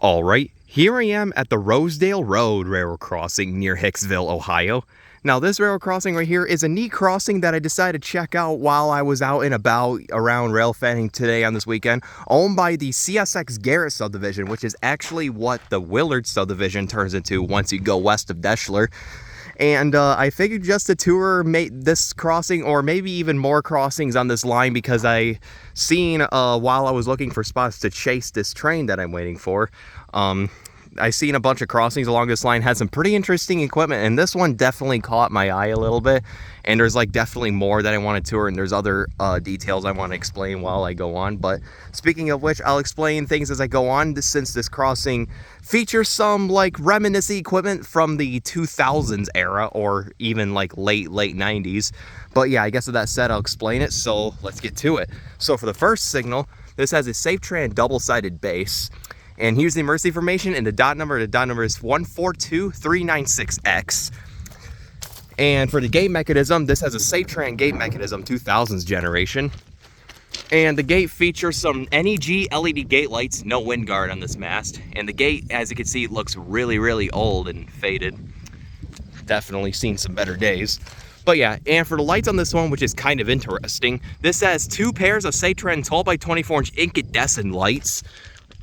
All right, here I am at the Rosedale Road railroad crossing near Hicksville, Ohio. Now this railroad crossing right here is a neat crossing that I decided to check out while I was out and about around rail fanning today on this weekend, owned by the CSX Garrett subdivision, which is actually what the Willard subdivision turns into once you go west of Deschler. And I figured just to tour this crossing, or maybe even more crossings on this line, because I seen while I was looking for spots to chase this train that I'm waiting for, I seen a bunch of crossings along this line had some pretty interesting equipment, and this one definitely caught my eye a little bit. And there's like definitely more that I want to tour, and there's other details I want to explain while I go on. But speaking of which, I'll explain things as I go on, since this crossing features some like reminiscent equipment from the 2000s era, or even like late 90s. But yeah, I guess with that said, I'll explain it, so let's get to it. So for the first signal, this has a SafeTran double-sided base. And here's the emergency information and the dot number. The dot number is 142396X. And for the gate mechanism, this has a SafeTran gate mechanism, 2000s generation. And the gate features some NEG LED gate lights, no wind guard on this mast. And the gate, as you can see, looks really old and faded. Definitely seen some better days. But yeah, and for the lights on this one, which is kind of interesting, this has two pairs of SafeTran 12x24-inch incandescent lights.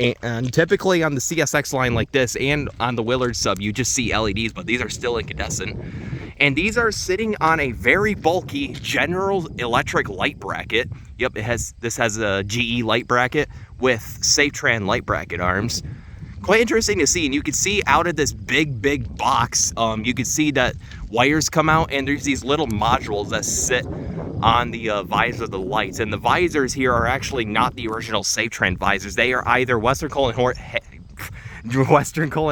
And typically on the CSX line like this and on the Willard sub, you just see LEDs, but these are still incandescent. And these are sitting on a very bulky General Electric light bracket. Yep, this has a GE light bracket with SafeTran light bracket arms. Quite interesting to see, and you can see out of this big box, you can see that wires come out, and there's these little modules that sit on the visor of the lights. And the visors here are actually not the original SafeTran visors. They are either Western Cullen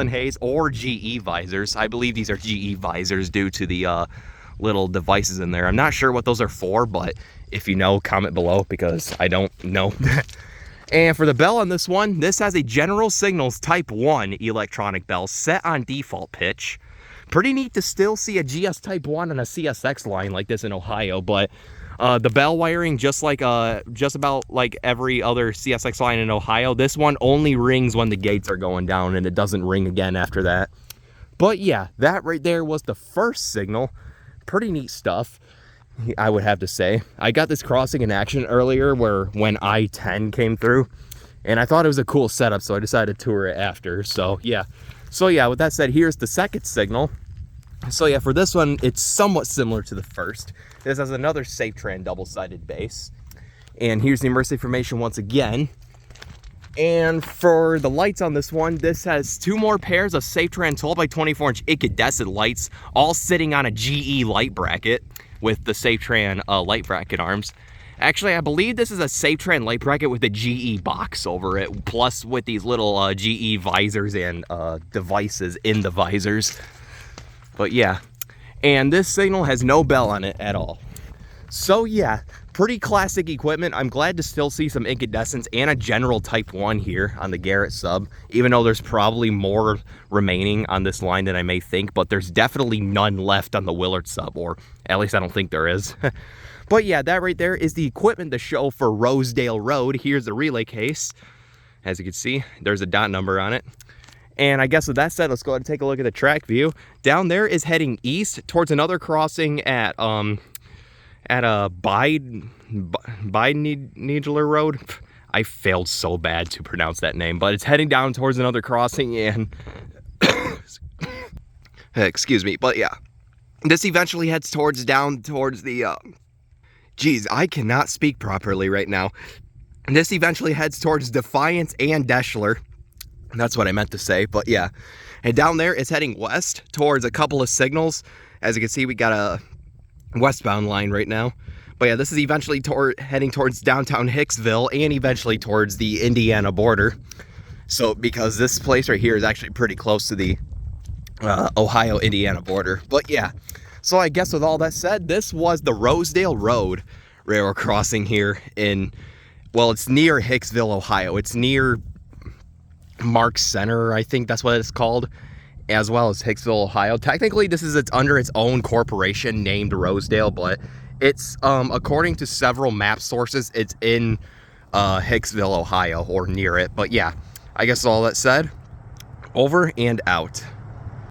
Hayes or GE visors. I believe these are GE visors due to the little devices in there. I'm not sure what those are for, but if you know, comment below, because I don't know. And for the bell on this one, this has a General Signals Type 1 electronic bell set on default pitch. Pretty neat to still see a GS Type 1 on a CSX line like this in Ohio, but the bell wiring, just about like every other CSX line in Ohio, this one only rings when the gates are going down, and it doesn't ring again after that. But yeah, that right there was the first signal. Pretty neat stuff, I would have to say. I got this crossing in action earlier when I-10 came through, and I thought it was a cool setup, so I decided to tour it after. So yeah, with that said, here's the second signal. So yeah, for this one, it's somewhat similar to the first. This has another SafeTran double-sided base. And here's the emergency information once again. And for the lights on this one, this has two more pairs of SafeTran 12x24-inch incandescent lights, all sitting on a GE light bracket with the SafeTran light bracket arms. Actually, I believe this is a SafeTran light bracket with a GE box over it, plus with these little GE visors and devices in the visors. But yeah, and this signal has no bell on it at all. So yeah, pretty classic equipment. I'm glad to still see some incandescents and a General Type 1 here on the Garrett sub, even though there's probably more remaining on this line than I may think, but there's definitely none left on the Willard sub, or at least I don't think there is. But yeah, that right there is the equipment to show for Rosedale Road. Here's the relay case. As you can see, there's a dot number on it. And I guess with that said, let's go ahead and take a look at the track view. Down there is heading east towards another crossing at a Bidnidler Road. I failed so bad to pronounce that name, but it's heading down towards another crossing, and excuse me, but yeah, this eventually heads down towards the geez, I cannot speak properly right now. This eventually heads towards Defiance and Deschler. That's what I meant to say, but yeah. And down there is heading west towards a couple of signals. As you can see, we got a westbound line right now. But yeah, this is eventually heading towards downtown Hicksville and eventually towards the Indiana border. So, because this place right here is actually pretty close to the Ohio-Indiana border. But yeah, so I guess with all that said, this was the Rosedale Road railroad crossing here in, well, it's near Hicksville, Ohio. It's near Mark Center, I think that's what it's called, as well as Hicksville, Ohio. Technically, it's under its own corporation named Rosedale, but it's, according to several map sources, it's in Hicksville, Ohio, or near it. But yeah, I guess all that said, Over and out.